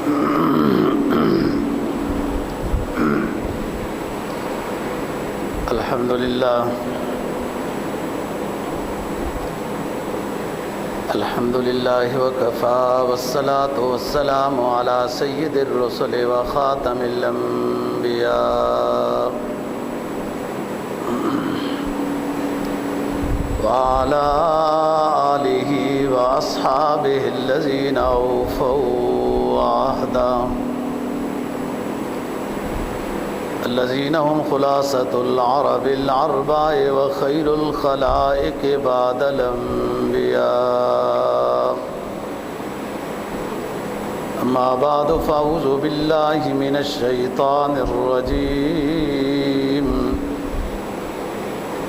الحمد لله وكفى والصلاة والسلام على سيد الرسل وخاتم الأنبياء وعلى آله وأصحابه الذين أوفوا عهدا الذين هم خلاصة العرب العرباء وخير الخلائق بعد الأنبياء. أما بعد فأعوذ بالله من الشيطان الرجيم.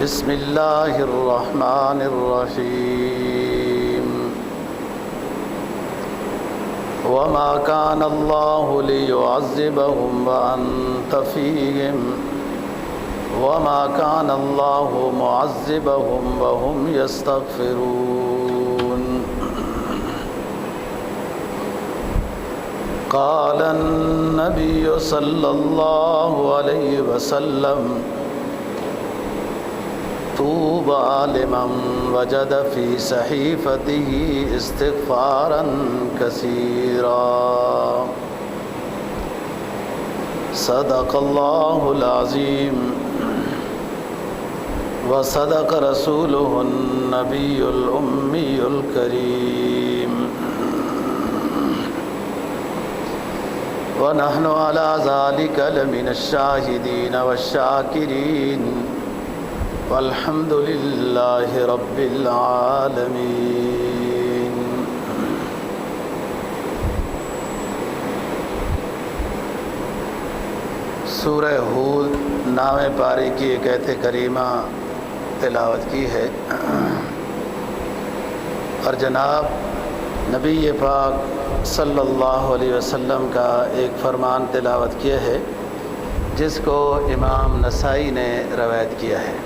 بسم الله الرحمن الرحيم. وما كان الله ليعذبهم وأنت فيهم وما كان الله معذبهم وهم يستغفرون. قال النبي صلى الله عليه وسلم طوبى لمن وجد في صحيفته استغفارا كثيرا. صدق الله العظيم وصدق رسوله النبي الأمي الكريم. ونحن على ذلك لمن الشاهدين والشاكرين والحمد لله رب العالمين. سورہ ہود نام پاری کی ایک آیت کریمہ تلاوت کی ہے اور جناب نبی پاک صلی اللہ علیہ وسلم کا ایک فرمان تلاوت کیا ہے جس کو امام نسائی نے روایت کیا ہے.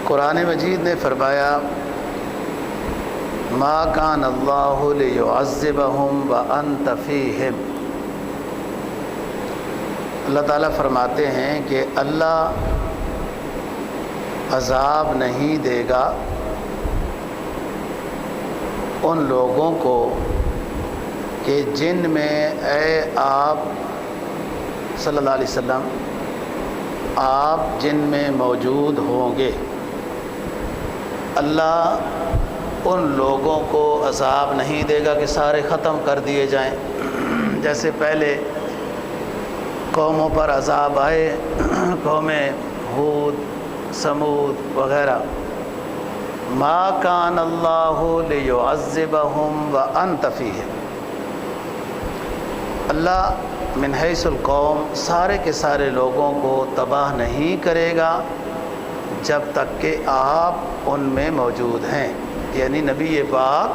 قرآن مجید نے فرمایا ما کان اللہ لیعذبہم وانت فیہم. اللہ تعالیٰ فرماتے ہیں کہ اللہ عذاب نہیں دے گا ان لوگوں کو کہ جن میں اے آپ صلی اللہ علیہ وسلم آپ جن میں موجود ہوں گے. اللہ ان لوگوں کو عذاب نہیں دے گا کہ سارے ختم کر دیے جائیں جیسے پہلے قوموں پر عذاب آئے قوم ہود سمود وغیرہ. ما کان اللہ لیعذبہم وانت فیہم. اللہ من حیث القوم سارے کے سارے لوگوں کو تباہ نہیں کرے گا جب تک کہ آپ ان میں موجود ہیں. یعنی نبی پاک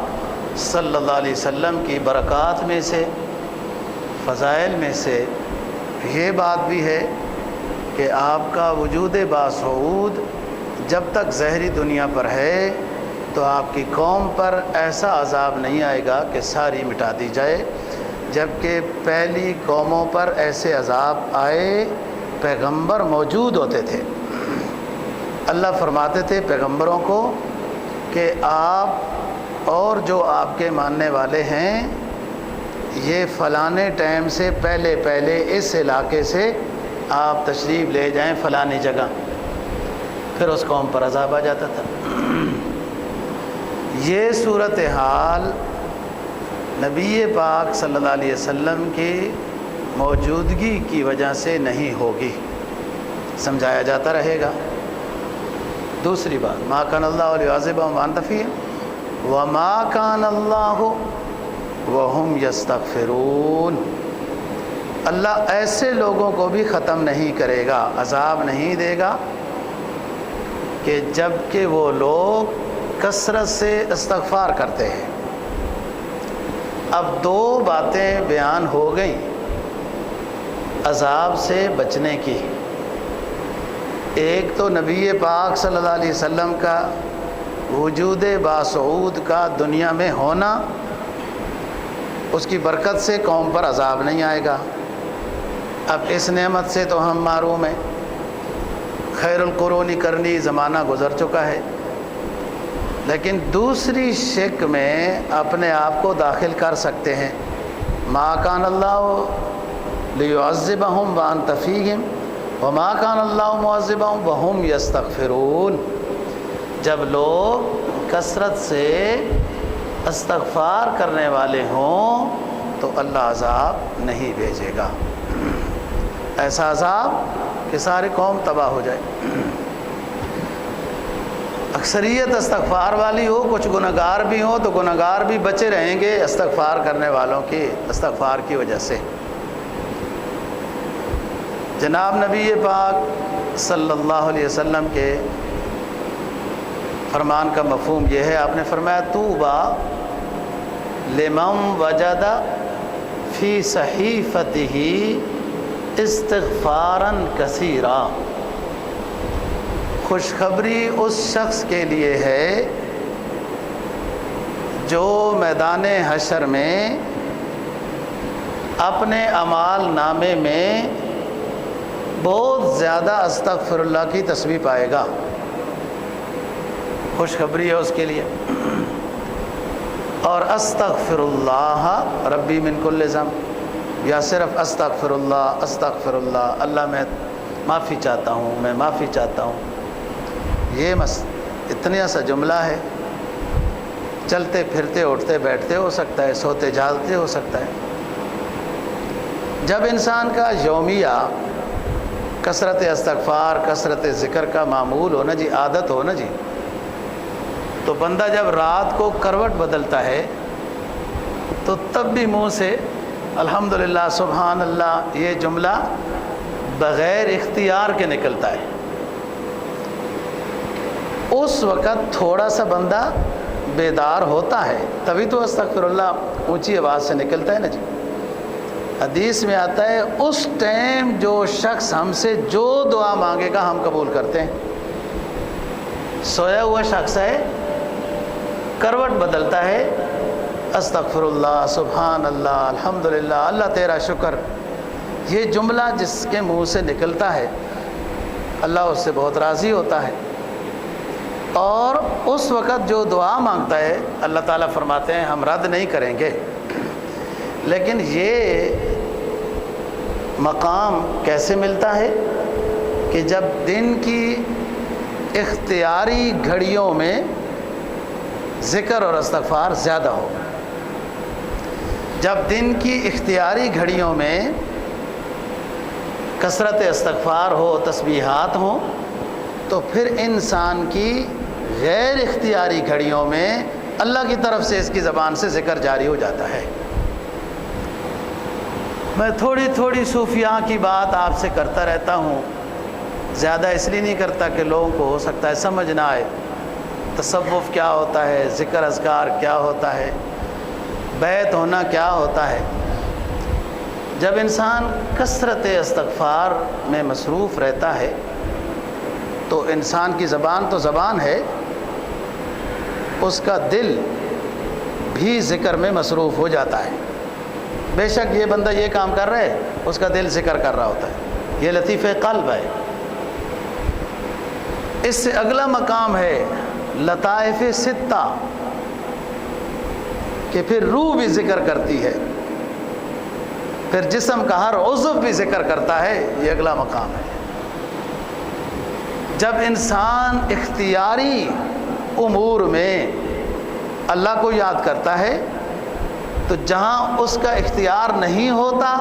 صلی اللہ علیہ وسلم کی برکات میں سے فضائل میں سے یہ بات بھی ہے کہ آپ کا وجود باصعود جب تک ظاہری دنیا پر ہے تو آپ کی قوم پر ایسا عذاب نہیں آئے گا کہ ساری مٹا دی جائے، جبکہ پہلی قوموں پر ایسے عذاب آئے پیغمبر موجود ہوتے تھے. اللہ فرماتے تھے پیغمبروں کو کہ آپ اور جو آپ کے ماننے والے ہیں یہ فلانے ٹائم سے پہلے اس علاقے سے آپ تشریف لے جائیں فلانی جگہ. پھر اس قوم پر عذاب آ جاتا تھا. یہ صورتحال نبی پاک صلی اللہ علیہ وسلم کی موجودگی کی وجہ سے نہیں ہوگی، سمجھایا جاتا رہے گا. دوسری بات ما کان اللہ لیعذبہم وانت فیہم وما کان اللہ وہم یستغفرون. اللہ ایسے لوگوں کو بھی ختم نہیں کرے گا، عذاب نہیں دے گا کہ جب کہ وہ لوگ کثرت سے استغفار کرتے ہیں. اب دو باتیں بیان ہو گئیں عذاب سے بچنے کی. ایک تو نبی پاک صلی اللہ علیہ وسلم کا وجود باصعود کا دنیا میں ہونا اس کی برکت سے قوم پر عذاب نہیں آئے گا۔ اب اس نعمت سے تو ہم محروم ہیں، خیر القرون قرنی زمانہ گزر چکا ہے، لیکن دوسری شک میں اپنے آپ کو داخل کر سکتے ہیں۔ ما کان اللہ لیعذبہم وانت فیہم وما کان اللہ معذبہم وہم یستغفرون۔ جب لوگ کثرت سے استغفار کرنے والے ہوں تو اللہ عذاب نہیں بھیجے گا، ایسا عذاب کہ ساری قوم تباہ ہو جائے۔ اکثریت استغفار والی ہو، کچھ گنہگار بھی ہوں تو گنہگار بھی بچے رہیں گے استغفار کرنے والوں کی استغفار کی وجہ سے۔ جناب نبی پاک صلی اللہ علیہ وسلم کے فرمان کا مفہوم یہ ہے، آپ نے فرمایا طوبیٰ لمن وجد فی صحیفتہ استغفارا کثیرا۔ خوشخبری اس شخص کے لیے ہے جو میدان حشر میں اپنے اعمال نامے میں بہت زیادہ استغفر اللہ کی تسبیح پائے گا۔ خوشخبری ہے اس کے لیے۔ اور استغفر اللہ ربی من کل ذنب، یا صرف استغفر اللہ، اللہ میں معافی چاہتا ہوں، میں معافی چاہتا ہوں، یہ اتنا سا جملہ ہے، چلتے پھرتے اٹھتے بیٹھتے ہو سکتا ہے، سوتے جاگتے ہو سکتا ہے۔ جب انسان کا یومیہ کثرت استغفار، کثرت ذکر کا معمول ہو نا جی، عادت ہو نا جی، تو بندہ جب رات کو کروٹ بدلتا ہے تو تب بھی منہ سے الحمدللہ سبحان اللہ یہ جملہ بغیر اختیار کے نکلتا ہے۔ اس وقت تھوڑا سا بندہ بیدار ہوتا ہے، تبھی تو استغفر اللہ اونچی آواز سے نکلتا ہے نا جی۔ حدیث میں آتا ہے اس ٹائم جو شخص ہم سے جو دعا مانگے گا ہم قبول کرتے ہیں۔ سویا ہوا شخص ہے، کروٹ بدلتا ہے، استغفر اللہ سبحان اللہ الحمدللہ اللہ تیرا شکر، یہ جملہ جس کے منہ سے نکلتا ہے اللہ اس سے بہت راضی ہوتا ہے، اور اس وقت جو دعا مانگتا ہے اللہ تعالیٰ فرماتے ہیں ہم رد نہیں کریں گے۔ لیکن یہ مقام کیسے ملتا ہے کہ جب دن کی اختیاری گھڑیوں میں ذکر اور استغفار زیادہ ہو۔ جب دن کی اختیاری گھڑیوں میں کثرت استغفار ہو، تسبیحات ہوں، تو پھر انسان کی غیر اختیاری گھڑیوں میں اللہ کی طرف سے اس کی زبان سے ذکر جاری ہو جاتا ہے۔ میں تھوڑی تھوڑی صوفیاء کی بات آپ سے کرتا رہتا ہوں، زیادہ اس لیے نہیں کرتا کہ لوگوں کو ہو سکتا ہے سمجھ نہ آئے تصوف کیا ہوتا ہے، ذکر اذکار کیا ہوتا ہے، بیت ہونا کیا ہوتا ہے۔ جب انسان کثرت استغفار میں مصروف رہتا ہے تو انسان کی زبان تو زبان ہے، اس کا دل بھی ذکر میں مصروف ہو جاتا ہے۔ بے شک یہ بندہ یہ کام کر رہا ہے، اس کا دل ذکر کر رہا ہوتا ہے، یہ لطیف قلب ہے۔ اس سے اگلا مقام ہے لطائف ستہ، کہ پھر روح بھی ذکر کرتی ہے، پھر جسم کا ہر عضو بھی ذکر کرتا ہے، یہ اگلا مقام ہے۔ جب انسان اختیاری امور میں اللہ کو یاد کرتا ہے تو جہاں اس کا اختیار نہیں ہوتا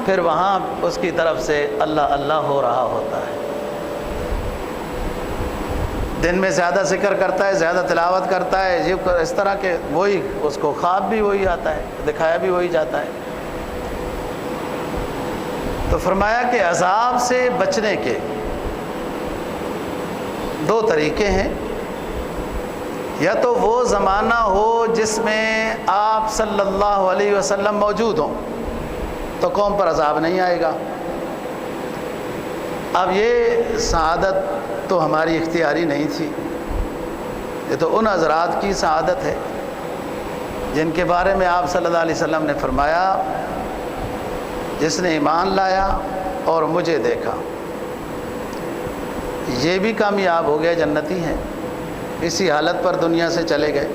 پھر وہاں اس کی طرف سے اللہ اللہ ہو رہا ہوتا ہے۔ دن میں زیادہ ذکر کرتا ہے، زیادہ تلاوت کرتا ہے، یہ اس طرح کے وہی اس کو خواب بھی وہی آتا ہے، دکھایا بھی وہی جاتا ہے۔ تو فرمایا کہ عذاب سے بچنے کے دو طریقے ہیں، یا تو وہ زمانہ ہو جس میں آپ صلی اللہ علیہ وسلم موجود ہوں تو قوم پر عذاب نہیں آئے گا۔ اب یہ سعادت تو ہماری اختیاری نہیں تھی، یہ تو ان حضرات کی سعادت ہے جن کے بارے میں آپ صلی اللہ علیہ وسلم نے فرمایا جس نے ایمان لایا اور مجھے دیکھا یہ بھی کامیاب ہو گئے، جنتی ہیں، اسی حالت پر دنیا سے چلے گئے۔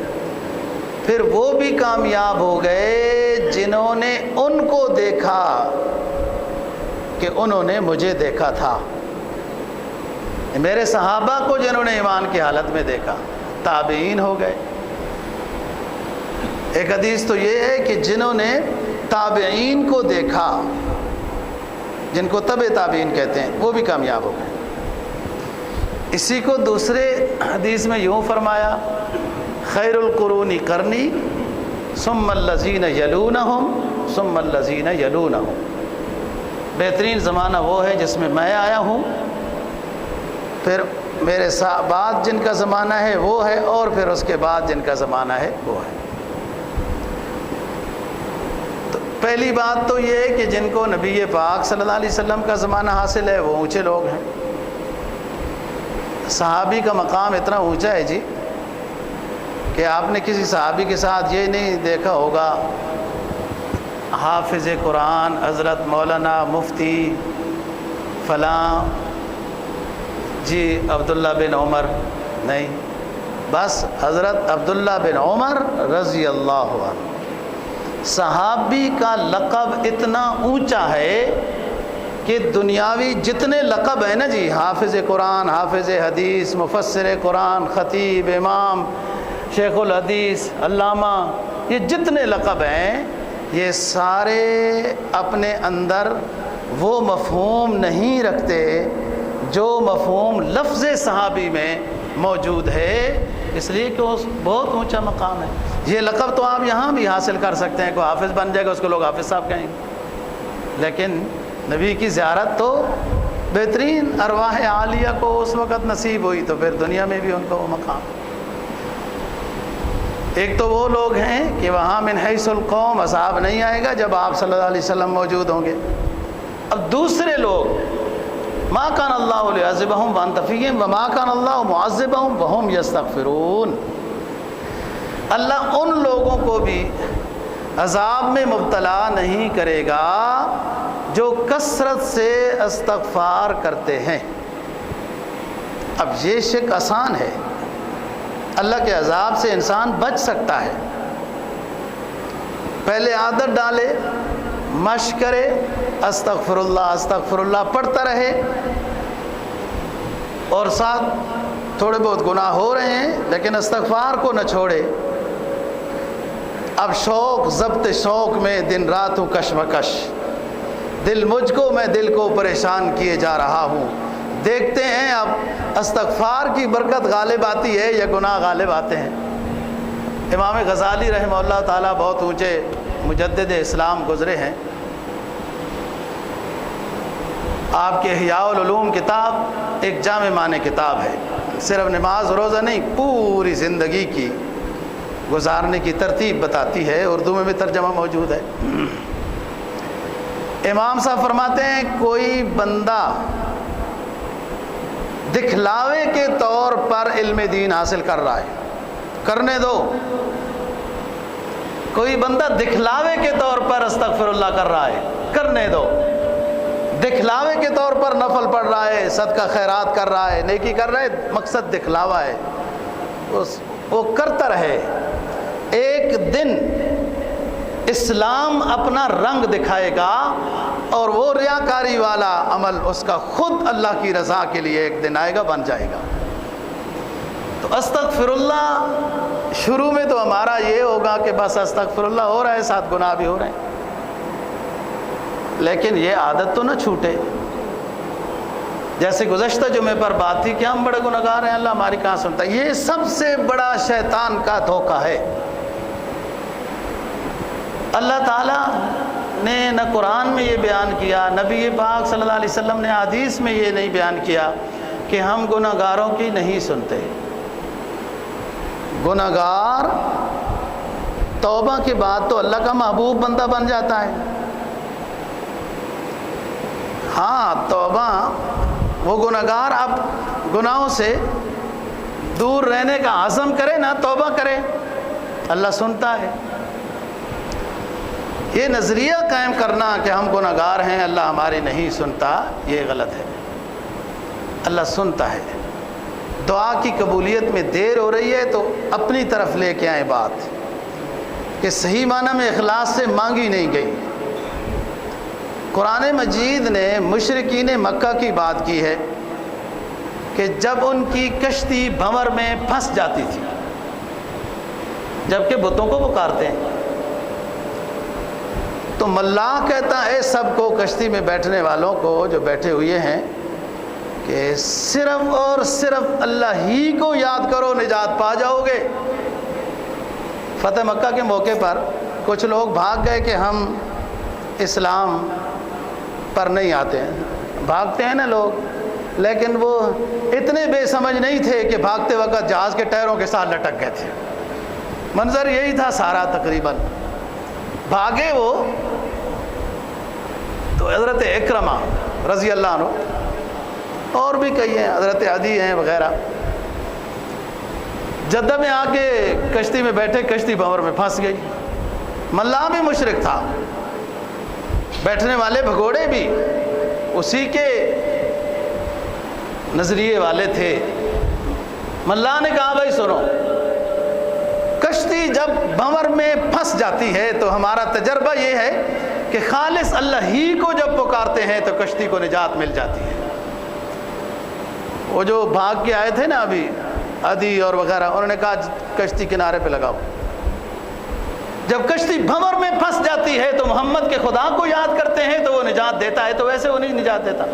پھر وہ بھی کامیاب ہو گئے جنہوں نے ان کو دیکھا کہ انہوں نے مجھے دیکھا تھا، میرے صحابہ کو جنہوں نے ایمان کی حالت میں دیکھا، تابعین ہو گئے۔ ایک حدیث تو یہ ہے کہ جنہوں نے تابعین کو دیکھا، جن کو تبع تابعین کہتے ہیں، وہ بھی کامیاب ہو گئے۔ اسی کو دوسرے حدیث میں یوں فرمایا، خیر القرون قرنی ثم الذین یلونہم ثم الذین یلونہم، بہترین زمانہ وہ ہے جس میں میں آیا ہوں، پھر میرے بعد جن کا زمانہ ہے وہ ہے، اور پھر اس کے بعد جن کا زمانہ ہے وہ ہے۔ تو پہلی بات تو یہ ہے کہ جن کو نبی پاک صلی اللہ علیہ وسلم کا زمانہ حاصل ہے وہ اونچے لوگ ہیں۔ صحابی کا مقام اتنا اونچا ہے جی کہ آپ نے کسی صحابی کے ساتھ یہ نہیں دیکھا ہوگا حافظ قرآن حضرت مولانا مفتی فلاں جی عبداللہ بن عمر، نہیں، بس حضرت عبداللہ بن عمر رضی اللہ عنہ۔ صحابی کا لقب اتنا اونچا ہے کہ دنیاوی جتنے لقب ہیں نا جی، حافظ قرآن، حافظ حدیث، مفسر قرآن، خطیب، امام، شیخ الحدیث، علامہ، یہ جتنے لقب ہیں یہ سارے اپنے اندر وہ مفہوم نہیں رکھتے جو مفہوم لفظ صحابی میں موجود ہے، اس لیے کہ وہ بہت اونچا مقام ہے۔ یہ لقب تو آپ یہاں بھی حاصل کر سکتے ہیں، کوئی حافظ بن جائے گا اس کو لوگ حافظ صاحب کہیں گے، لیکن نبی کی زیارت تو بہترین ارواح عالیہ کو اس وقت نصیب ہوئی، تو پھر دنیا میں بھی ان کو وہ مقام۔ ایک تو وہ لوگ ہیں کہ وہاں من حیث القوم عذاب نہیں آئے گا جب آپ صلی اللہ علیہ وسلم موجود ہوں گے۔ اب دوسرے لوگ، ما کان اللہ لیعذبہم وانت فیہم وما کان اللہ معذبہم وہم یستغفرون، اللہ ان لوگوں کو بھی عذاب میں مبتلا نہیں کرے گا جو کثرت سے استغفار کرتے ہیں۔ اب یہ شک آسان ہے، اللہ کے عذاب سے انسان بچ سکتا ہے، پہلے عادت ڈالے، مشق کرے، استغفر اللہ پڑھتا رہے، اور ساتھ تھوڑے بہت گناہ ہو رہے ہیں لیکن استغفار کو نہ چھوڑے۔ اب شوق، ضبط شوق میں دن رات ہوں کشمکش، دل مجھ کو، میں دل کو پریشان کیے جا رہا ہوں۔ دیکھتے ہیں اب استغفار کی برکت غالب آتی ہے یا گناہ غالب آتے ہیں۔ امام غزالی رحمہ اللہ تعالیٰ بہت اونچے مجدد اسلام گزرے ہیں، آپ کے احیاء العلوم کتاب ایک جامع معنی کتاب ہے، صرف نماز روزہ نہیں، پوری زندگی کی گزارنے کی ترتیب بتاتی ہے، اردو میں بھی ترجمہ موجود ہے۔ امام صاحب فرماتے ہیں کوئی بندہ دکھلاوے کے طور پر علم دین حاصل کر رہا ہے، کرنے دو۔ کوئی بندہ دکھلاوے کے طور پر استغفر اللہ کر رہا ہے، کرنے دو۔ دکھلاوے کے طور پر نفل پڑھ رہا ہے، صدقہ خیرات کر رہا ہے، نیکی کر رہا ہے، مقصد دکھلاوا ہے، وہ کرتا رہے۔ ایک دن اسلام اپنا رنگ دکھائے گا اور وہ ریاکاری والا عمل اس کا خود اللہ کی رضا کے لیے ایک دن آئے گا، بن جائے گا۔ تو استغفر اللہ شروع میں تو ہمارا یہ ہوگا کہ بس استغفر اللہ ہو رہا ہے، ساتھ گناہ بھی ہو رہے ہیں، لیکن یہ عادت تو نہ چھوٹے۔ جیسے گزشتہ جمعے پر بات تھی کہ ہم بڑے گنہگار ہیں، اللہ ہماری کہاں سنتا ہے، یہ سب سے بڑا شیطان کا دھوکہ ہے۔ اللہ تعالیٰ نے نہ قرآن میں یہ بیان کیا، نبی پاک صلی اللہ علیہ وسلم نے حدیث میں یہ نہیں بیان کیا کہ ہم گنہگاروں کی نہیں سنتے۔ گنہگار توبہ کے بعد تو اللہ کا محبوب بندہ بن جاتا ہے۔ ہاں توبہ، وہ گنہگار اب گناہوں سے دور رہنے کا عزم کرے نا، توبہ کرے، اللہ سنتا ہے۔ یہ نظریہ قائم کرنا کہ ہم گناہگار ہیں، اللہ ہماری نہیں سنتا، یہ غلط ہے۔ اللہ سنتا ہے۔ دعا کی قبولیت میں دیر ہو رہی ہے تو اپنی طرف لے کے آئیں بات کہ صحیح معنی میں اخلاص سے مانگی نہیں گئی۔ قرآن مجید نے مشرکین مکہ کی بات کی ہے کہ جب ان کی کشتی بھنور میں پھنس جاتی تھی، جبکہ بتوں کو پکارتے ہیں، تو ملاح کہتا ہے سب کو، کشتی میں بیٹھنے والوں کو جو بیٹھے ہوئے ہیں، کہ صرف اور صرف اللہ ہی کو یاد کرو، نجات پا جاؤ گے۔ فتح مکہ کے موقع پر کچھ لوگ بھاگ گئے کہ ہم اسلام پر نہیں آتے ہیں، بھاگتے ہیں نا لوگ، لیکن وہ اتنے بے سمجھ نہیں تھے کہ بھاگتے وقت جہاز کے ٹائروں کے ساتھ لٹک گئے تھے۔ منظر یہی تھا سارا تقریباً۔ بھاگے وہ تو حضرت اکرمہ رضی اللہ عنہ اور بھی کئی ہیں، حضرت عدی ہیں وغیرہ، جدہ میں آ کے کشتی میں بیٹھے، کشتی بھنور میں پھنس گئی۔ ملاح بھی مشرک تھا، بیٹھنے والے بھگوڑے بھی اسی کے نظریے والے تھے۔ ملاح نے کہا بھائی سنو، کشتی جب بھنور میں پھنس جاتی ہے تو ہمارا تجربہ یہ ہے کہ خالص اللہ ہی کو جب پکارتے ہیں تو کشتی کو نجات مل جاتی ہے۔ وہ جو بھاگ کے آئے تھے نا ابھی عدی اور وغیرہ، انہوں نے کہا کشتی کنارے پہ لگاؤ۔ جب کشتی بھنور میں پھنس جاتی ہے تو محمد کے خدا کو یاد کرتے ہیں تو وہ نجات دیتا ہے، تو ویسے وہ نہیں نجات دیتا۔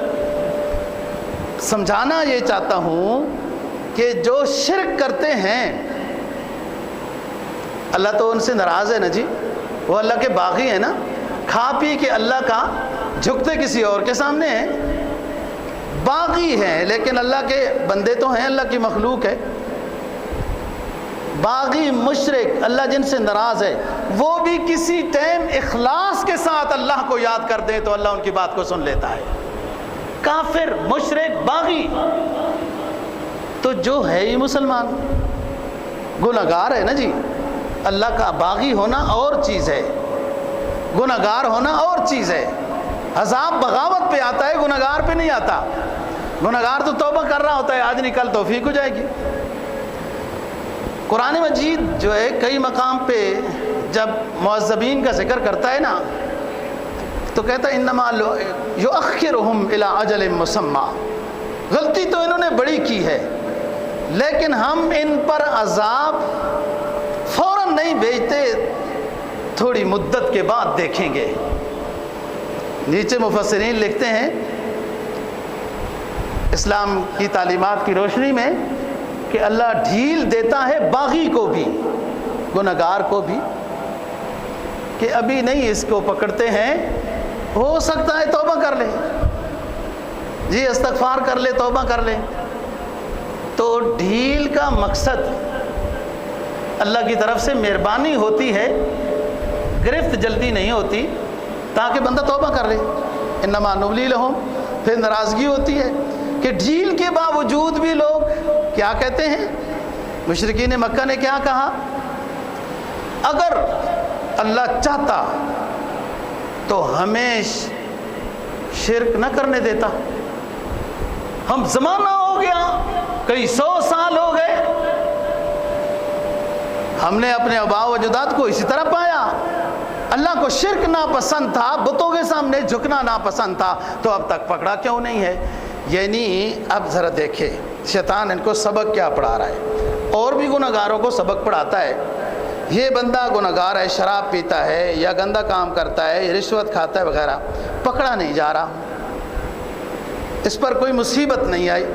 سمجھانا یہ چاہتا ہوں کہ جو شرک کرتے ہیں اللہ تو ان سے ناراض ہے نا جی، وہ اللہ کے باغی ہیں نا، کھا پی کے اللہ کا جھکتے کسی اور کے سامنے ہیں، باغی ہیں، لیکن اللہ کے بندے تو ہیں، اللہ کی مخلوق ہے۔ باغی مشرک اللہ جن سے ناراض ہے، وہ بھی کسی ٹائم اخلاص کے ساتھ اللہ کو یاد کر دیں تو اللہ ان کی بات کو سن لیتا ہے۔ کافر، مشرک، باغی تو جو ہے ہی مسلمان گناہگار ہے نا جی۔ اللہ کا باغی ہونا اور چیز ہے، گناہگار ہونا اور چیز ہے۔ عذاب بغاوت پہ آتا ہے، گناہگار پہ نہیں آتا۔ گناہگار تو توبہ کر رہا ہوتا ہے، آج نہیں کل توفیق ہو جائے گی۔ قرآن مجید جو ہے کئی مقام پہ جب معذبین کا ذکر کرتا ہے نا تو کہتا ہے انما یؤخرہم الی اجل مسمی، غلطی تو انہوں نے بڑی کی ہے لیکن ہم ان پر عذاب فوراً نہیں بھیجتے، تھوڑی مدت کے بعد دیکھیں گے۔ نیچے مفسرین لکھتے ہیں اسلام کی تعلیمات کی روشنی میں کہ اللہ ڈھیل دیتا ہے باغی کو بھی، گناہگار کو بھی، کہ ابھی نہیں اس کو پکڑتے ہیں، ہو سکتا ہے توبہ کر لے، جی استغفار کر لے، توبہ کر لے۔ تو ڈھیل کا مقصد اللہ کی طرف سے مہربانی ہوتی ہے، گرفت جلدی نہیں ہوتی، تاکہ بندہ توبہ کر لے۔ انما نملی لہم، پھر ناراضگی ہوتی ہے کہ ڈھیل کے باوجود بھی لوگ کیا کہتے ہیں؟ مشرکین مکہ نے کیا کہا؟ اگر اللہ چاہتا تو ہمیں شرک نہ کرنے دیتا، ہم زمانہ ہو گیا، کئی 100 سال ہو گئے، ہم نے اپنے آباء و اجداد کو اسی طرح پایا، اللہ کو شرک ناپسند تھا، بتوں کے سامنے جھکنا ناپسند تھا، تو اب تک پکڑا کیوں نہیں ہے؟ یعنی اب ذرا دیکھیں شیطان ان کو سبق کیا پڑھا رہا ہے، اور بھی گناہگاروں کو سبق پڑھاتا ہے۔ یہ بندہ گناہگار ہے، شراب پیتا ہے یا گندا کام کرتا ہے، رشوت کھاتا ہے وغیرہ، پکڑا نہیں جا رہا، اس پر کوئی مصیبت نہیں آئی،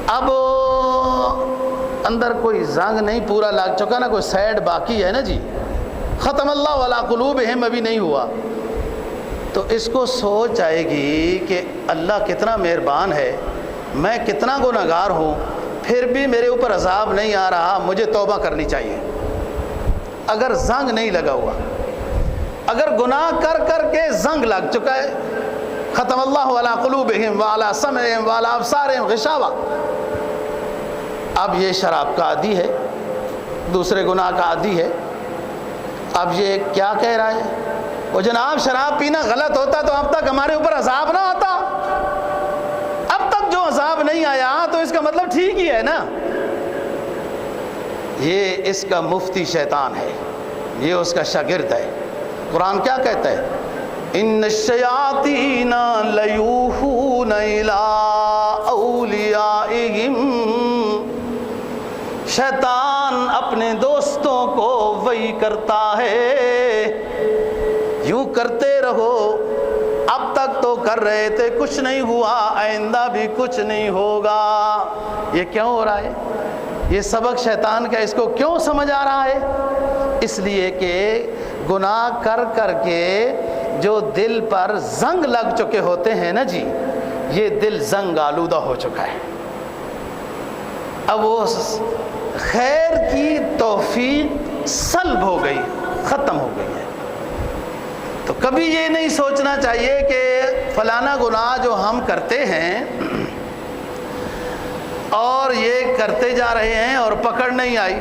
اب اندر کوئی زنگ نہیں پورا لگ چکا نا، کوئی سیڈ باقی ہے نا جی، ختم اللہ علی قلوبہم ابھی نہیں ہوا، تو اس کو سوچ آئے گی کہ اللہ کتنا مہربان ہے، میں کتنا گناہگار ہوں، پھر بھی میرے اوپر عذاب نہیں آ رہا، مجھے توبہ کرنی چاہیے۔ اگر زنگ نہیں لگا ہوا، اگر گناہ کر کر کے زنگ لگ چکا ہے، ختم اللہ علی قلوبہم وعلی سمعہم وعلی ابصارہم غشاوہ، اب یہ شراب کا عادی ہے، دوسرے گناہ کا عادی ہے، اب یہ کیا کہہ رہا ہے؟ وہ جناب شراب پینا غلط ہوتا تو اب تک ہمارے اوپر عذاب نہ آتا، اب تک جو عذاب نہیں آیا تو اس کا مطلب ٹھیک ہی ہے نا۔ یہ اس کا مفتی شیطان ہے، یہ اس کا شاگرد ہے۔ قرآن کیا کہتا ہے؟ ان الشیاطین لیوحون الی اولیائہم، شیطان اپنے دوستوں کو وحی کرتا ہے، یوں کرتے رہو، اب تک تو کر رہے تھے کچھ نہیں ہوا، آئندہ بھی کچھ نہیں ہوگا۔ یہ کیوں ہو رہا ہے؟ یہ سبق شیطان کا اس کو کیوں سمجھ آ رہا ہے؟ اس لیے کہ گناہ کر کر کے جو دل پر زنگ لگ چکے ہوتے ہیں نا جی، یہ دل زنگ آلودہ ہو چکا ہے، اب وہ خیر کی توفیق سلب ہو گئی، ختم ہو گئی ہے۔ تو کبھی یہ نہیں سوچنا چاہیے کہ فلانا گناہ جو ہم کرتے ہیں اور یہ کرتے جا رہے ہیں اور پکڑ نہیں آئی،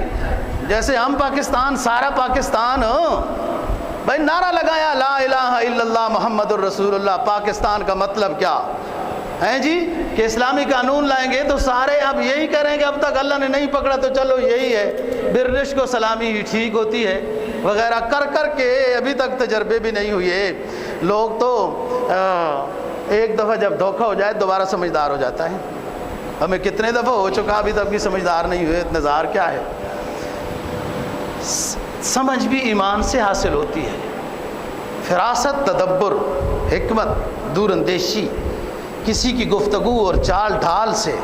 جیسے ہم پاکستان، سارا پاکستان بھائی نعرہ لگایا لا الہ الا اللہ محمد الرسول اللہ، پاکستان کا مطلب کیا ہے جی؟ کہ اسلامی قانون لائیں گے تو سارے اب یہی کریں گے، اب تک اللہ نے نہیں پکڑا تو چلو یہی ہے، برنش کو سلامی ہی ٹھیک ہوتی ہے وغیرہ کر کر کے ابھی تک تجربے بھی نہیں ہوئے۔ لوگ تو ایک دفعہ جب دھوکہ ہو جائے دوبارہ سمجھدار ہو جاتا ہے، ہمیں کتنے دفعہ ہو چکا ابھی تک بھی سمجھدار نہیں ہوئے، انتظار کیا ہے؟ سمجھ بھی ایمان سے حاصل ہوتی ہے، فراست، تدبر، حکمت، دور اندیشی، کسی کی گفتگو اور چال ڈھال سے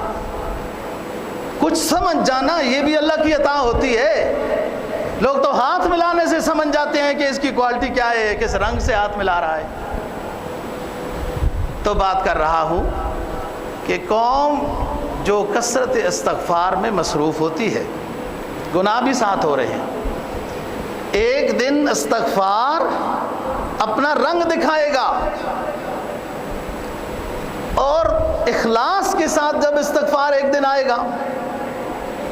کچھ سمجھ جانا، یہ بھی اللہ کی عطا ہوتی ہے۔ لوگ تو ہاتھ ملانے سے سمجھ جاتے ہیں کہ اس کی کوالٹی کیا ہے، کس رنگ سے ہاتھ ملا رہا ہے۔ تو بات کر رہا ہوں کہ قوم جو کثرت استغفار میں مصروف ہوتی ہے، گناہ بھی ساتھ ہو رہے ہیں، ایک دن استغفار اپنا رنگ دکھائے گا، اور اخلاص کے ساتھ جب استغفار ایک دن آئے گا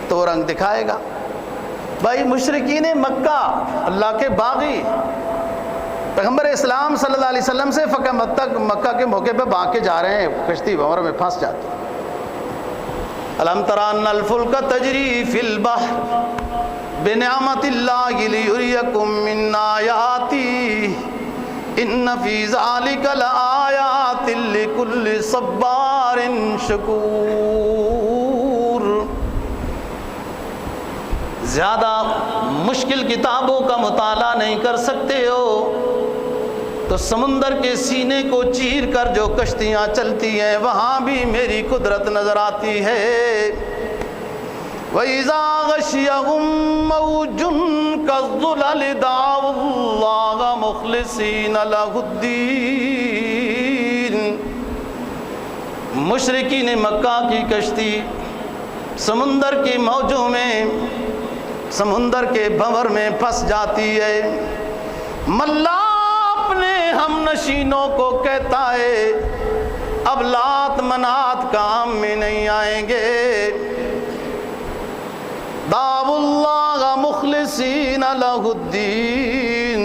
تو رنگ دکھائے گا۔ بھائی مشرکین مکہ، اللہ کے باغی، پیغمبر اسلام صلی اللہ علیہ وسلم سے مکہ کے موقع پہ بھاگ کے جا رہے ہیں، کشتی بھنور میں پھنس جاتے ہیں۔ الم تر ان الفلک تجری فی البحر بنعمت اللہ لیریکم من آیاتی ان فی ذلک لآیات لکل صبار شکور۔ زیادہ مشکل کتابوں کا مطالعہ نہیں کر سکتے ہو تو سمندر کے سینے کو چیر کر جو کشتیاں چلتی ہیں وہاں بھی میری قدرت نظر آتی ہے۔ وَإِذَا غَشِيَهُم مَّوْجٌ كَالظُّلَلِ دَعَوُا اللَّهَ مُخْلِصِينَ لَهُ الدِّينَ۔ مشرکین مکہ کی کشتی سمندر کی موجوں میں، سمندر کے بھنور میں پھنس جاتی ہے۔ ملا اپنے ہم نشینوں کو کہتا ہے اب لات منات کام میں نہیں آئیں گے۔ دعوا اللہ مخلصین لہ الدین،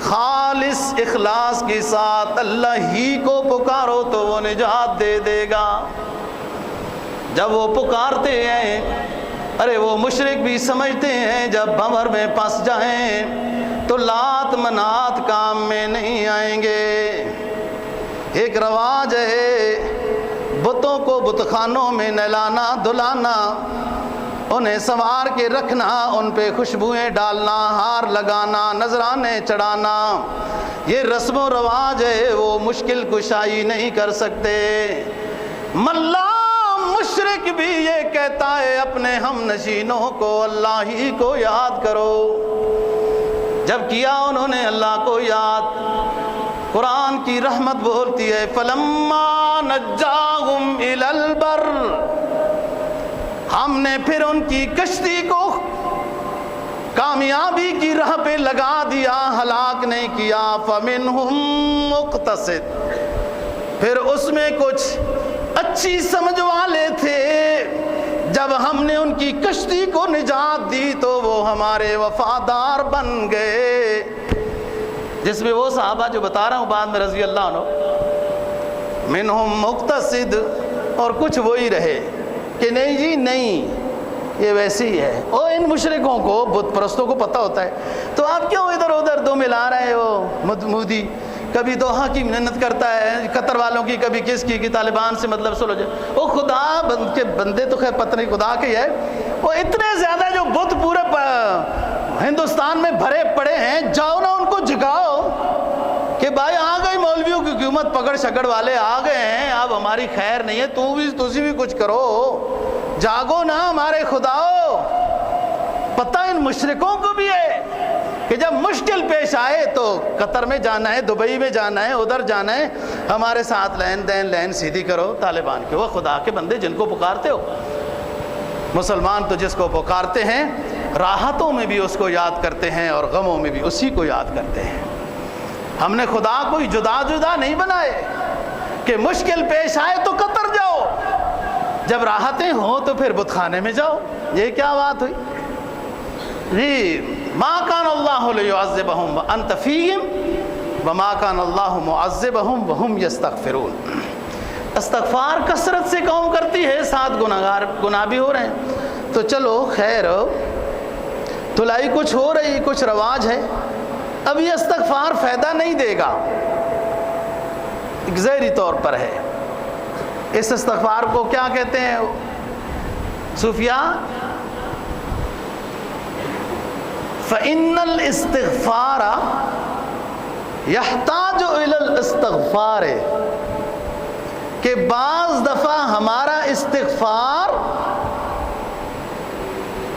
خالص اخلاص کے ساتھ اللہ ہی کو پکارو تو وہ نجات دے دے گا۔ جب وہ پکارتے ہیں، ارے وہ مشرک بھی سمجھتے ہیں جب بھنور میں پھنس جائیں تو لات منات کام میں نہیں آئیں گے۔ ایک رواج ہے بتوں کو بت خانوں میں نہلانا دھلانا، انہیں سنوار کے رکھنا، ان پہ خوشبوئیں ڈالنا، ہار لگانا، نذرانے چڑھانا، یہ رسم و رواج ہے، وہ مشکل کشائی نہیں کر سکتے۔ ملا مشرک بھی یہ کہتا ہے اپنے ہم نشینوں کو اللہ ہی کو یاد کرو۔ جب کیا انہوں نے اللہ کو یاد، قرآن کی رحمت بولتی ہے فَلَمَّا نَجَّاهُمْ إِلَى الْبَرِّ، ہم نے پھر ان کی کشتی کو کامیابی کی راہ پہ لگا دیا، ہلاک نہیں کیا۔ فَمِنْهُمْ مُقْتَصِدٌ، پھر اس میں کچھ اچھی سمجھ والے تھے، جب جب ہم نے ان کی کشتی کو نجات دی تو وہ ہمارے وفادار بن گئے. جس میں وہ صحابہ جو بتا رہا ہوں بعد میں رضی اللہ عنہ، منہم مقتصد، اور کچھ وہی رہے کہ نہیں جی نہیں یہ ویسے ہی ہے. اور ان مشرکوں کو، بت پرستوں کو پتہ ہوتا ہے، تو آپ کیوں ادھر ادھر دو ملا رہے ہو؟ مودی کبھی دوحہ کی محنت کرتا ہے قطر والوں کی، کبھی کس کی کہ طالبان سے مطلب سلو جائے. وہ خدا کے بندے تو خیر پتہ نہیں خدا کے ہے، وہ اتنے زیادہ جو بت پورے ہندوستان میں بھرے پڑے ہیں، جاؤ نا ان کو جگاؤ کہ بھائی آ گئی مولویوں کی حکومت، پکڑ شکڑ والے آ گئے ہیں، اب ہماری خیر نہیں ہے، تسی بھی کچھ کرو، جاگو نا ہمارے خداؤ. پتہ ان مشرکوں کو بھی ہے کہ جب مشکل پیش آئے تو قطر میں جانا ہے، دبئی میں جانا ہے، ادھر جانا ہے، ہمارے ساتھ لین سیدھی کرو طالبان کے. وہ خدا کے بندے جن کو پکارتے ہو، مسلمان تو جس کو پکارتے ہیں راحتوں میں بھی اس کو یاد کرتے ہیں اور غموں میں بھی اسی کو یاد کرتے ہیں. ہم نے خدا کوئی جدا جدا نہیں بنائے کہ مشکل پیش آئے تو قطر جاؤ، جب راحتیں ہوں تو پھر بت خانے میں جاؤ. یہ کیا بات ہوئی جی؟ ما کان اللہ لیعذبہم وانت فیہم وما کان اللہ معذبہم وہم یستغفرون. استغفار کثرت سے قوم کرتی ہے، ساتھ گناہ بھی ہو رہے ہیں، تو چلو خیر تلائی کچھ ہو رہی، کچھ رواج ہے. اب یہ استغفار فائدہ نہیں دے گا، ایک ظاہری طور پر ہے. اس استغفار کو کیا کہتے ہیں صوفیاء؟ فَإِنَّ الْإِسْتِغْفَارَ يَحْتَاجُ إِلَى الْإِسْتِغْفَارِ، کہ بعض دفعہ ہمارا استغفار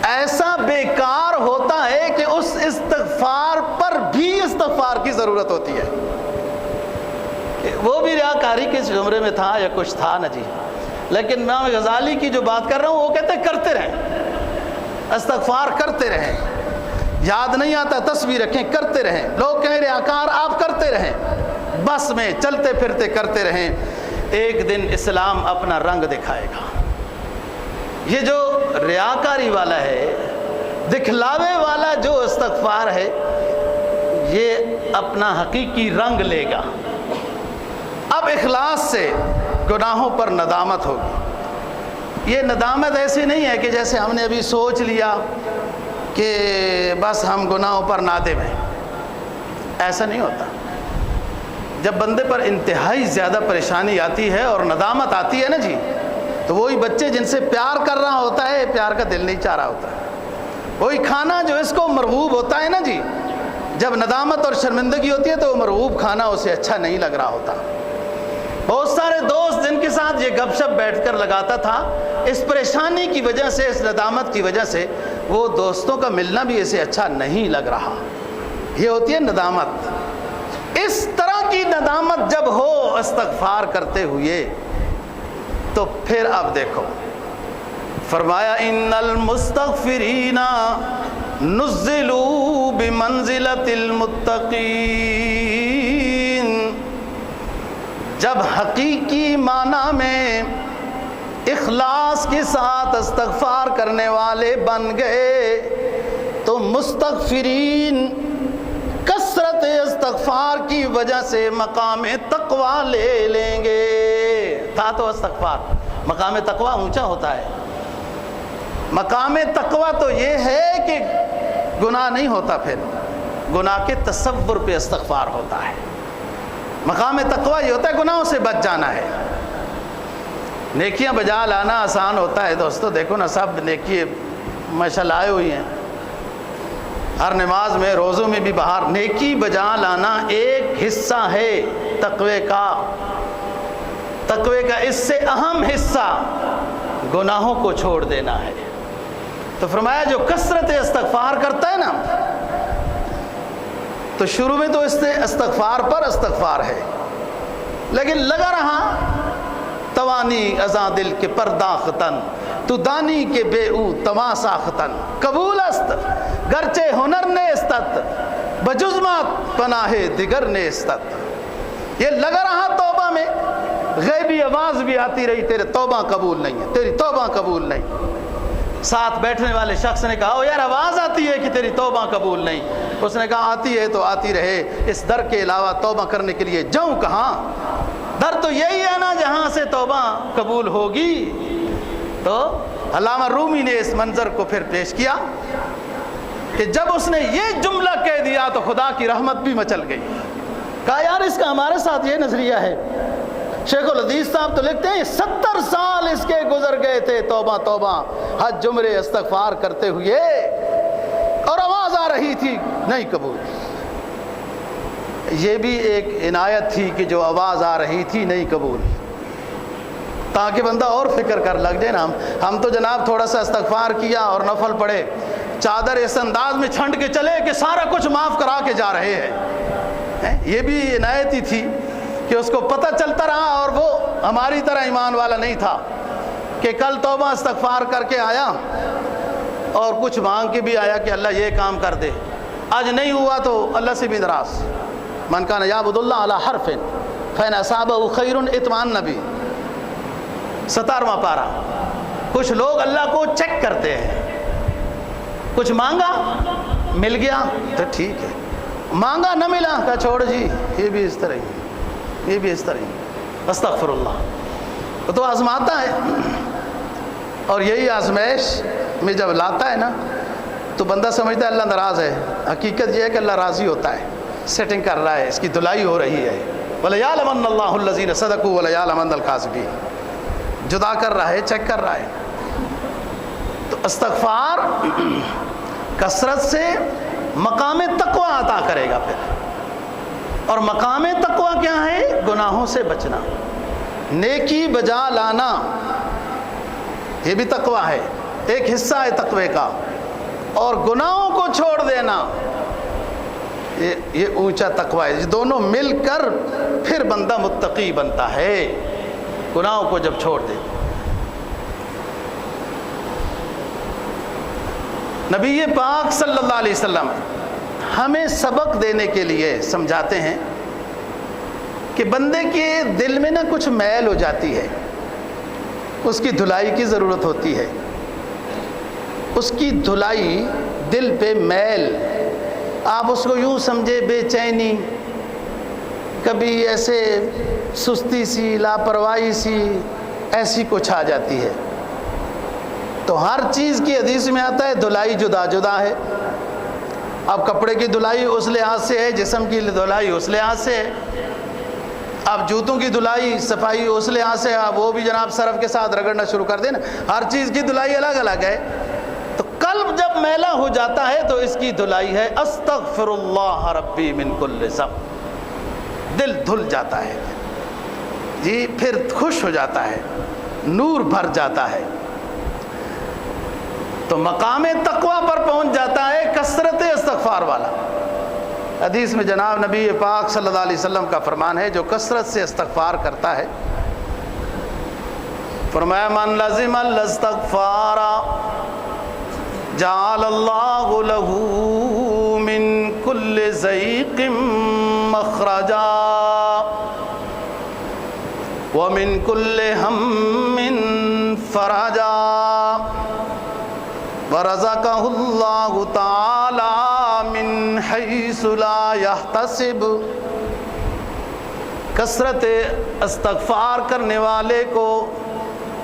ایسا بیکار ہوتا ہے کہ اس استغفار پر بھی استغفار کی ضرورت ہوتی ہے. وہ بھی ریاکاری کے زمرے میں تھا یا کچھ تھا نا جی، لیکن امام غزالی کی جو بات کر رہا ہوں وہ کہتے ہیں کرتے رہیں، استغفار کرتے رہیں. یاد نہیں آتا تصویر رکھیں، کرتے رہیں. لوگ کہیں ریاکار، آپ کرتے رہیں، بس میں چلتے پھرتے کرتے رہیں. ایک دن اسلام اپنا رنگ دکھائے گا. یہ جو ریاکاری والا ہے، دکھلاوے والا جو استغفار ہے، یہ اپنا حقیقی رنگ لے گا. اب اخلاص سے گناہوں پر ندامت ہوگی. یہ ندامت ایسی نہیں ہے کہ جیسے ہم نے ابھی سوچ لیا کہ بس ہم گناہوں پر نادم ہیں، ایسا نہیں ہوتا. جب بندے پر انتہائی زیادہ پریشانی آتی ہے اور ندامت آتی ہے نا جی، تو وہی بچے جن سے پیار کر رہا ہوتا ہے، پیار کا دل نہیں چاہ رہا ہوتا ہے. وہی کھانا جو اس کو مرغوب ہوتا ہے نا جی، جب ندامت اور شرمندگی ہوتی ہے تو وہ مرغوب کھانا اسے اچھا نہیں لگ رہا ہوتا. بہت سارے دوست جن کے ساتھ یہ گپ شپ بیٹھ کر لگاتا تھا، اس پریشانی کی وجہ سے، اس ندامت کی وجہ سے وہ دوستوں کا ملنا بھی اسے اچھا نہیں لگ رہا. یہ ہوتی ہے ندامت. اس طرح کی ندامت جب ہو استغفار کرتے ہوئے تو پھر اب دیکھو فرمایا ان المستغفرین نزلوا بمنزلۃ المتقین. جب حقیقی معنی میں اخلاص کے ساتھ استغفار کرنے والے بن گئے تو مستغفرین کثرت استغفار کی وجہ سے مقام تقوی لے لیں گے. تھا تو استغفار، مقام تقوی اونچا ہوتا ہے. مقام تقوی تو یہ ہے کہ گناہ نہیں ہوتا، پھر گناہ کے تصور پہ استغفار ہوتا ہے. مقام تقوی یہ ہوتا ہے گناہوں سے بچ جانا ہے. نیکیاں بجا لانا آسان ہوتا ہے دوستو. دیکھو نا سب نیکی ماشاءاللہ آئے ہوئی ہیں، ہر نماز میں، روزوں میں بھی باہر. نیکی بجا لانا ایک حصہ ہے تقوی کا. تقوی کا اس سے اہم حصہ گناہوں کو چھوڑ دینا ہے. تو فرمایا جو کثرت استغفار کرتا ہے نا، تو شروع میں تو اس سے استغفار پر استغفار ہے، لیکن لگا رہا توانی ازاں دل کے پرداختن تو دانی کے بے او توا ساختن قبول است گرچہ ہنر نے استت بجزمات پناہ دیگر نے استت. یہ لگا رہا توبہ میں، غیبی آواز بھی آتی رہی تیرے توبہ قبول نہیں ہے، تیری توبہ قبول نہیں. ساتھ بیٹھنے والے شخص نے کہا او یار آواز آتی ہے کہ تیری توبہ قبول نہیں. اس نے کہا آتی ہے تو آتی رہے, اس در کے علاوہ توبہ کرنے کے لیے جاؤں کہاں؟ در تو یہی ہے نا جہاں سے توبہ قبول ہوگی. تو علامہ رومی نے اس منظر کو پھر پیش کیا کہ جب اس نے یہ جملہ کہہ دیا تو خدا کی رحمت بھی مچل گئی. کہا یار اس کا ہمارے ساتھ یہ نظریہ ہے. شیخ الحدیث صاحب تو لکھتے ہیں 70 سال اس کے گزر گئے تھے توبہ توبہ حج جمرے استغفار کرتے ہوئے, اور آواز آ رہی تھی نہیں قبول. یہ بھی ایک عنایت تھی کہ جو آواز آ رہی تھی نہیں قبول, تاکہ بندہ اور فکر کر لگ جائے نا. ہم تو جناب تھوڑا سا استغفار کیا اور نفل پڑھے, چادر اس انداز میں چھنڈ کے چلے کہ سارا کچھ معاف کرا کے جا رہے ہیں. یہ بھی عنایت ہی تھی کہ اس کو پتہ چلتا رہا, اور وہ ہماری طرح ایمان والا نہیں تھا کہ کل توبہ استغفار کر کے آیا اور کچھ مانگ کے بھی آیا کہ اللہ یہ کام کر دے, آج نہیں ہوا تو اللہ سے بھی ناراض. من کان یعبد اللہ علی حرف فإن أصابہ خیر اطمأن بھی, 17واں پارہ. کچھ لوگ اللہ کو چیک کرتے ہیں, کچھ مانگا مل گیا تو ٹھیک ہے, مانگا نہ ملا کہا چھوڑ جی یہ بھی اس طرح ہی, یہ بھی اس طرح ہی. استغفر اللہ. تو آزماتا ہے, اور یہی آزمائش میں جب لاتا ہے نا تو بندہ سمجھتا ہے اللہ ناراض ہے. حقیقت یہ ہے کہ اللہ راضی ہوتا ہے, سیٹنگ کر رہا ہے, اس کی دلائی ہو رہی ہے. وَلَيَعْلَمَنَّ اللَّهُ الَّذِينَ صَدَقُوا وَلَيَعْلَمَنَّ الْكَاذِبِينَ, جدا کر رہا ہے, چیک کر رہا ہے. تو استغفار کثرت سے مقام تقوی عطا کرے گا پھر. اور مقام تقوی کیا ہے؟ گناہوں سے بچنا, نیکی بجا لانا, یہ بھی تقوی ہے, ایک حصہ ہے تقوی کا. اور گناہوں کو چھوڑ دینا یہ اونچا تقوی ہے. یہ دونوں مل کر پھر بندہ متقی بنتا ہے, گناہوں کو جب چھوڑ دے. نبی پاک صلی اللہ علیہ وسلم ہمیں سبق دینے کے لیے سمجھاتے ہیں کہ بندے کے دل میں نا کچھ میل ہو جاتی ہے, اس کی دھلائی کی ضرورت ہوتی ہے. اس کی دھلائی دل پہ میل, آپ اس کو یوں سمجھے بے چینی, کبھی ایسے سستی سی, لاپرواہی سی, ایسی کچھ آ جاتی ہے. تو ہر چیز کی حدیث میں آتا ہے دھلائی جدا جدا ہے. اب کپڑے کی دھلائی اس لحاظ سے ہے, جسم کی دھلائی اس لحاظ سے ہے. اب جوتوں کی دھلائی صفائی اس لحاظ سے, آپ وہ بھی جناب صرف کے ساتھ رگڑنا شروع کر دیں نا. ہر چیز کی دھلائی الگ الگ ہے. تو قلب جب میلا ہو جاتا ہے تو اس کی دھلائی ہے استغفر اللہ ربی من کل ذنب, دل دھل جاتا ہے جی, پھر خوش ہو جاتا ہے, نور بھر جاتا ہے. تو مقام تقوی پر پہنچ جاتا ہے کثرت استغفار والا. حدیث میں جناب نبی پاک صلی اللہ علیہ وسلم کا فرمان ہے, جو کثرت سے استغفار کرتا ہے, فرمایا من لزم الاستغفار جعل اللہ لہ من کل ضیق مخرجا ومن کل ہم فرجا ورزقہ اللہ تعالی من حیث لا یحتسب. کثرت استغفار کرنے والے کو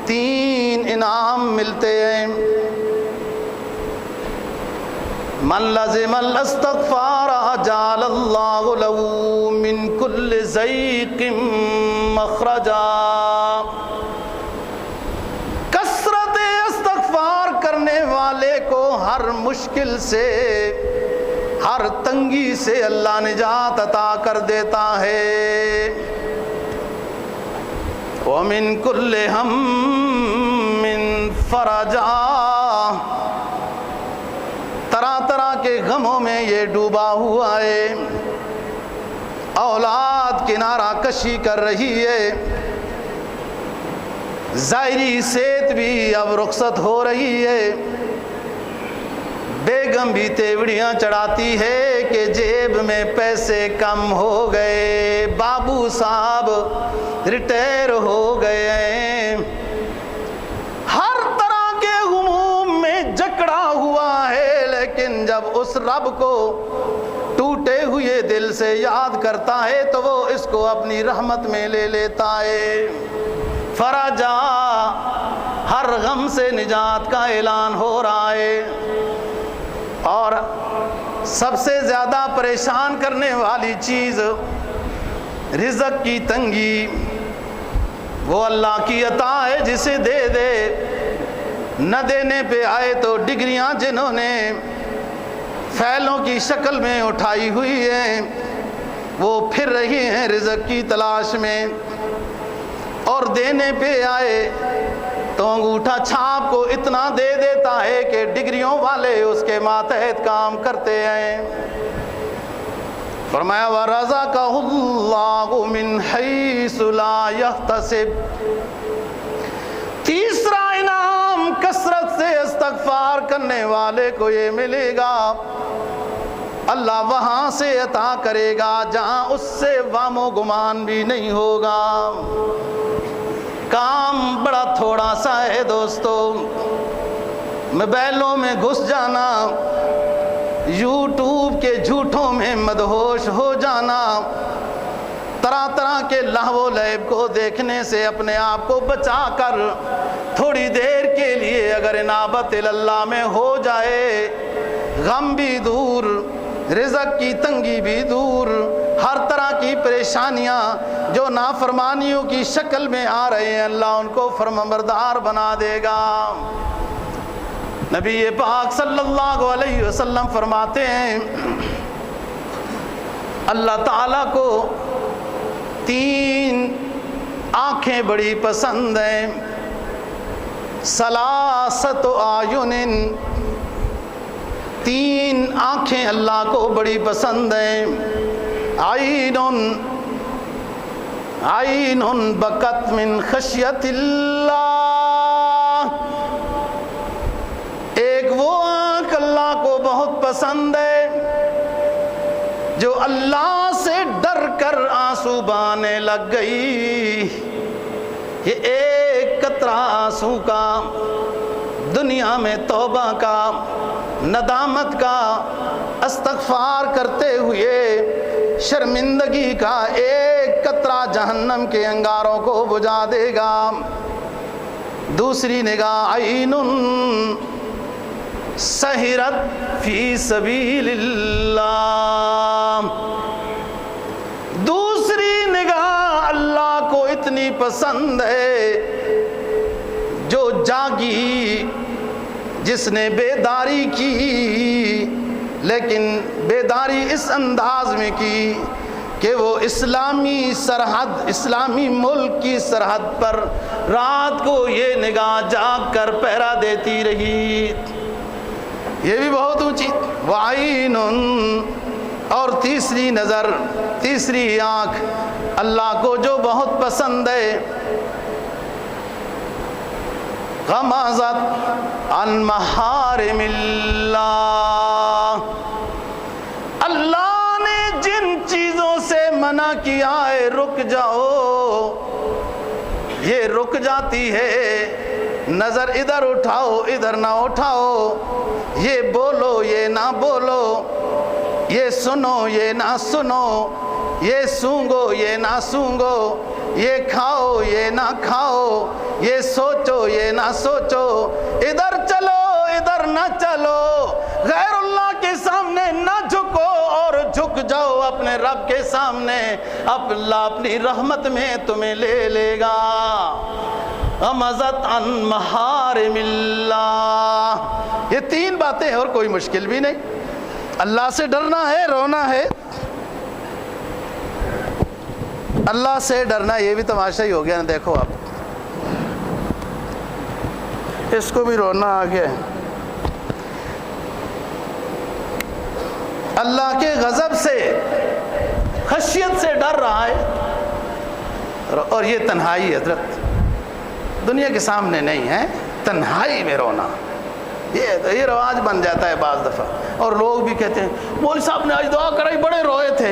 3 انعام ملتے ہیں. من لزم الاستغفار جعل اللہ لہ من کل ضیق مخرجا. کثرت استغفار کرنے والے کو ہر مشکل سے, ہر تنگی سے اللہ نجات عطا کر دیتا ہے. ومن کل ہم فرجا, طرح طرح کے غموں میں یہ ڈوبا ہوا ہے. اولاد کنارہ کشی کر رہی ہے, ظاہری صحت بھی اب رخصت ہو رہی ہے, بیگم بھی تیوڑیاں چڑھاتی ہے کہ جیب میں پیسے کم ہو گئے, بابو صاحب ریٹائر ہو گئے ہیں. ہر طرح کے غموم میں جب اس رب کو ٹوٹے ہوئے دل سے یاد کرتا ہے تو وہ اس کو اپنی رحمت میں لے لیتا ہے۔ فرجا، ہر غم سے نجات کا اعلان ہو رہا ہے، اور سب سے زیادہ پریشان کرنے والی چیز رزق کی تنگی، وہ اللہ کی عطا ہے جسے دے دے، نہ دینے پہ آئے تو ڈگریاں جنہوں نے فیلوں کی شکل میں اٹھائی ہوئی ہیں وہ پھر رہی ہیں رزق کی تلاش میں، اور دینے پہ آئے تو انگوٹھا چھاپ کو اتنا دے دیتا ہے کہ ڈگریوں والے اس کے ماتحت کام کرتے ہیں۔ فرمایا وَرَزَقَهُ اللَّهُ مِنْ حَيْثُ لَا يَحْتَسِبُ، تیسرا انعام کثرت سے استغفار کرنے والے کو یہ ملے گا، اللہ وہاں سے عطا کرے گا جہاں اس سے وام و گمان بھی نہیں ہوگا۔ کام بڑا تھوڑا سا ہے دوستو، موبائلوں میں گھس جانا، یوٹیوب کے جھوٹوں میں مدہوش ہو جانا، طرح طرح کے لہو و لعب کو دیکھنے سے اپنے آپ کو بچا کر تھوڑی دیر کے لیے اگر انابت اللہ میں ہو جائے، غم بھی دور، رزق کی تنگی بھی دور، ہر طرح کی پریشانیاں جو نافرمانیوں کی شکل میں آ رہے ہیں اللہ ان کو فرمانبردار بنا دے گا۔ نبی پاک صلی اللہ علیہ وسلم فرماتے ہیں اللہ تعالیٰ کو 3 آنکھیں بڑی پسند ہیں، ثلاثۃ اعین، 3 آنکھیں اللہ کو بڑی پسند ہیں، عین بکت من خشیت اللہ، ایک وہ آنکھ اللہ کو بہت پسند ہے جو اللہ سے ڈر کر آنسو بہانے لگ گئی، یہ ایک قطرہ آنسو کا دنیا میں توبہ کا، ندامت کا، استغفار کرتے ہوئے شرمندگی کا ایک قطرہ جہنم کے انگاروں کو بجھا دے گا۔ دوسری نگاہ عین سہرت فی سبیل اللہ، دوسری نگاہ اللہ کو اتنی پسند ہے جو جاگی، جس نے بیداری کی لیکن بیداری اس انداز میں کی کہ وہ اسلامی سرحد، اسلامی ملک کی سرحد پر رات کو یہ نگاہ جاگ کر پہرا دیتی رہی، یہ بھی بہت اونچی۔ وعین، اور تیسری نظر، تیسری آنکھ اللہ کو جو بہت پسند ہے، غمزت عن محارم اللہ، اللہ نے جن چیزوں سے منع کیا ہے رک جاؤ، یہ رک جاتی ہے، نظر ادھر اٹھاؤ ادھر نہ اٹھاؤ، یہ بولو یہ نہ بولو، یہ سنو یہ نہ سنو، یہ سونگو یہ نہ سونگو، یہ کھاؤ یہ نہ کھاؤ، یہ سوچو یہ نہ سوچو، ادھر چلو ادھر نہ چلو، غیر اللہ کے سامنے نہ جھکو اور جھک جاؤ اپنے رب کے سامنے، اب اللہ اپنی رحمت میں تمہیں لے لے گا۔ غمزت عن محارم اللہ، یہ 3 باتیں ہیں اور کوئی مشکل بھی نہیں، اللہ سے ڈرنا ہے، رونا ہے، اللہ سے ڈرنا، یہ بھی تماشا ہی ہو گیا نا، دیکھو آپ اس کو بھی رونا آ گیا، اللہ کے غضب سے، خشیت سے ڈر رہا ہے، اور یہ تنہائی حضرت دنیا کے سامنے نہیں ہے، تنہائی میں رونا، یہ رواج بن جاتا ہے بعض دفعہ، اور لوگ بھی کہتے ہیں مولوی صاحب نے آج دعا کرائی بڑے روئے تھے،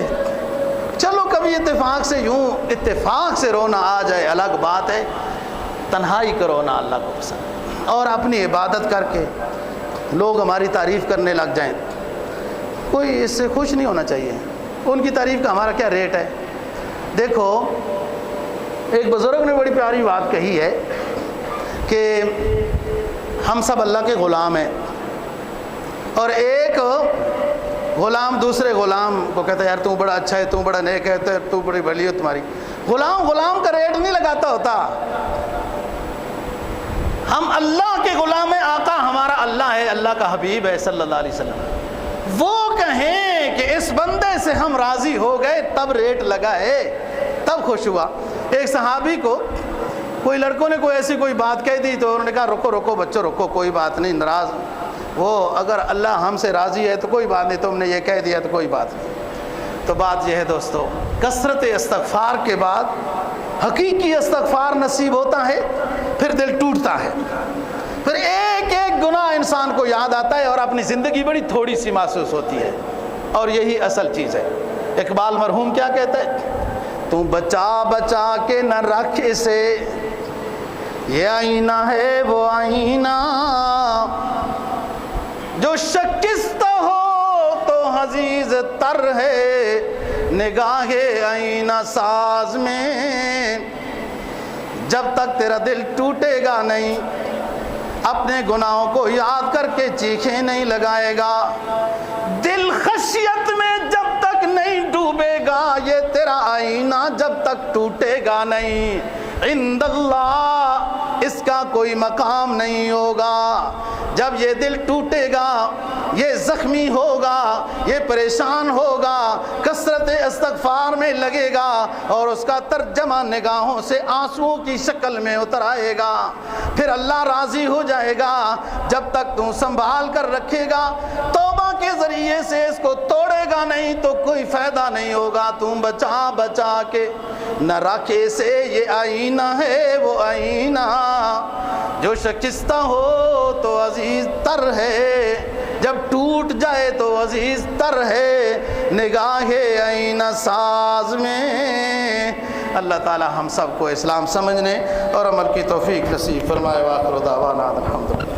چلو کبھی اتفاق سے یوں اتفاق سے رونا آ جائے الگ بات ہے، تنہائی کا رونا اللہ کو پسند، اور اپنی عبادت کر کے لوگ ہماری تعریف کرنے لگ جائیں کوئی اس سے خوش نہیں ہونا چاہیے. ان کی تعریف کا ہمارا کیا ریٹ ہے؟ دیکھو ایک بزرگ نے بڑی پیاری بات کہی ہے کہ ہم سب اللہ کے غلام ہیں، اور ایک غلام دوسرے غلام کو کہتا ہے یار تو بڑا اچھا ہے، تو بڑا نیک ہے، تو بڑی بھلی ہے تمہاری. غلام کا ریٹ نہیں لگاتا ہوتا. ہم اللہ کے غلام ہیں، آقا ہمارا اللہ ہے، اللہ کا حبیب ہے صلی اللہ علیہ وسلم. وہ کہیں کہ اس بندے سے ہم راضی ہو گئے تب ریٹ لگا ہے، تب خوش ہوا. ایک صحابی کو کوئی لڑکوں نے کوئی ایسی کوئی بات کہہ دی تو انہوں نے کہا رکو بچوں رکو، کوئی بات نہیں، ناراض وہ اگر اللہ ہم سے راضی ہے تو کوئی بات نہیں، تم نے یہ کہہ دیا تو کوئی بات نہیں. تو بات یہ ہے دوستو، کثرت استغفار کے بعد حقیقی استغفار نصیب ہوتا ہے، پھر دل ٹوٹتا ہے، پھر ایک ایک گناہ انسان کو یاد آتا ہے اور اپنی زندگی بڑی تھوڑی سی محسوس ہوتی ہے. اور یہی اصل چیز ہے. اقبال مرحوم کیا کہتا ہے؟ تو بچا کے نہ رکھ اسے، یہ آئینہ ہے وہ آئینہ، جو شکستہ ہو تو عزیز تر ہے نگاہ آئینہ ساز میں. جب تک تیرا دل ٹوٹے گا نہیں، اپنے گناہوں کو یاد کر کے چیخیں نہیں لگائے گا، دل خشیت میں جب تک نہیں ڈوبے گا، یہ تیرا آئینہ جب تک ٹوٹے گا نہیں، عند اللہ اس کا کوئی مقام نہیں ہوگا. جب یہ دل ٹوٹے گا، یہ زخمی ہوگا، یہ پریشان ہوگا، کثرت استغفار میں لگے گا اور اس کا ترجمہ نگاہوں سے آنسوؤں کی شکل میں اتر آئے گا. پھر اللہ راضی ہو جائے گا. جب تک تو سنبھال کر رکھے گا، توبہ کے ذریعے سے اس کو توڑے گا نہیں تو کوئی فائدہ نہیں ہوگا. تم بچا کے نہ رکھے سے، یہ آئینہ ہے وہ آئینہ، جو شکستہ ہو تو عزیز تر ہے، جب ٹوٹ جائے تو عزیز تر ہے نگاہ آئینہ ساز میں. اللہ تعالی ہم سب کو اسلام سمجھنے اور عمل کی توفیق نصیب فرمائے. وآخر دعوانا الحمدللہ.